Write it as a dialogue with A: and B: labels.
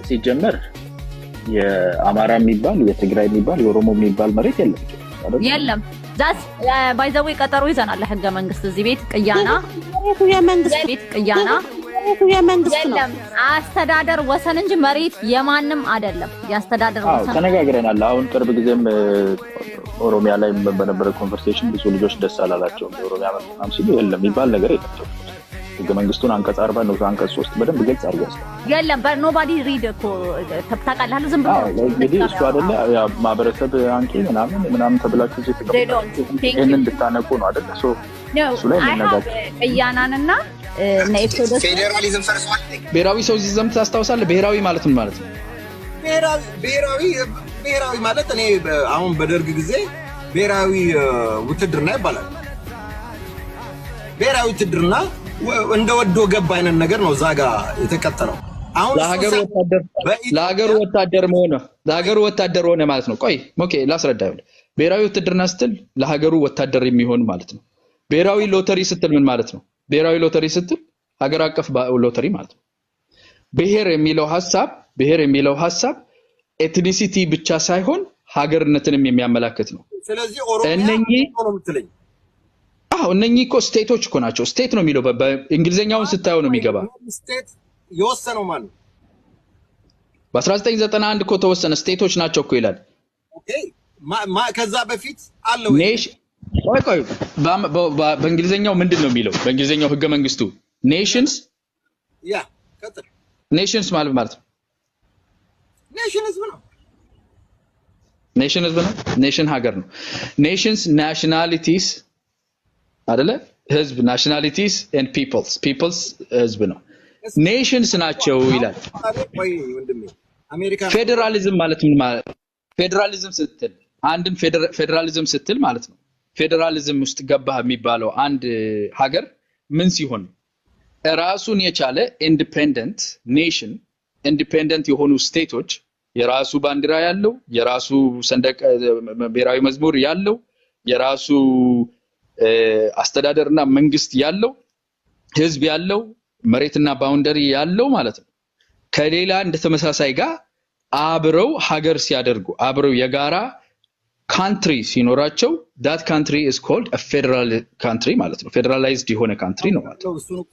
A: ሲጀመር የአማራ የሚባል የትግራይ የሚባል የኦሮሞ የሚባል መሬት
B: የለም ዛስ ባይ ዘ ዌይ ቀጠሮ ይዘናል ህገ መንግስት እዚህ ቤት ቅያና ቤት ቅያና የመንግስት ነው አስተዳደር ወሰን እንጂ መሬት የማንም አይደለም ያስተዳደር ወሰን
A: ተነጋግረናል አሁን ቅርብ ጊዜም ኦሮሚያ ላይ በነበረ ኮንቨርሴሽን ብዙ ልጆች ደስ አላላቸው ኦሮሚያ ምናምን ሲሉ የለም የሚባል ነገር የለም ህገ መንግስቱን አንቀጽ 40 ነው አንቀጽ 3 በደንብ ግልጽ አድርጓል
B: የለም but nobody read እኮ ተጣጣላሉ ዝም ብሎ
A: እንግዲህ እሱ አይደለ ያ ማህበረሰብ አንቂ ምናምን ተብላችሁ ይሄንን እንድታነቁ ነው አይደል እሱ ላይ እንነጋገር
B: ቅያናንና ኤክሶደስ
C: ፌደራሊዝም ፈርሷል
D: ብሔራዊ ሶሻሊዝም ታስታውሳለህ ብሔራዊ ማለት ምን ማለት ነው
C: ብሔራዊ ማለት እኔ አሁን በደርግ ጊዜ ብሔራዊ ውትድርና ይባላል ብሔራዊ ውትድርና እንደወዶ ገባ አይነት ነገር ነው ዛጋ የተከተለው አሁን ለሀገሩ ወታደር ሆነ ማለት ነው ቆይ ኦኬ ላስረዳው ብሔራዊ ውትድርና ስትል ለሀገሩ ወታደር የሚሆን ማለት ነው ብሔራዊ ሎተሪ ስትል ምን ማለት ነው ብሔራዊ ሎተሪ ስትል ሀገር አቀፍ ሎተሪ ማለት ነው ብሔር የሚለው ሐሳብ ኤትኒሲቲ ብቻ ሳይሆን ሀገርነትንም የሚያመላክት ነው ስለዚህ ኦሮሚያ ነው ምትለኝ
D: እነኚህ እኮ ስቴቶች እኮ ናቸው ስቴት ነው የሚለው በእንግሊዘኛውን ስታየው ነው የሚገባ
C: ስቴት የወሰነው ማን
D: በ1991 እኮ ተወሰነ ስቴቶች ናቸው እኮ ይላል
C: ኦኬ ከዛ በፊት አለው
D: ቆይ በእንግሊዘኛው ምንድነው የሚለው በእንግሊዘኛው ህገ መንግስቱ ኔሽንስ
C: ቀጥል
D: ኔሽንስ ማለት ነው ኔሽን ሀገር ነው ኔሽንስ ናሽናሊቲስ አይደለ ህዝብ ናሽናሊቲስ ኤንድ ፒፕልስ ህዝብ ነው ኔሽንስ ናቸው ይላል ፌደራሊዝም ማለት ምን ማለት ፌደራሊዝም ስትል አንድን ፌደራሊዝም ስትል ማለት ነው ፌደራሊዝም ውስጥ ገባህ የሚባለው አንድ ሀገር ምን ሲሆን ራሱን የቻለ ኢንዲፔንደንት ኔሽን ኢንዲፔንደንት የሆኑ ስቴቶች የራሱ ባንዲራ ያለው የራሱ ሰንደቅ ብሔራዊ መዝሙር ያለው የራሱ አስተዳደርና መንግስት ያለው ህዝብ ያለው መሬትና ባውንደሪ ያለው ማለት ነው ከሌላ እንደተመሳሳይ ጋር አብረው ሀገር ሲያደርጉ አብረው የጋራ ካንትሪ ሲኖራቸው that country is called a federal country ማለት ነው ፌደራላይዝድ የሆነ ካንትሪ ነው ማለት ነው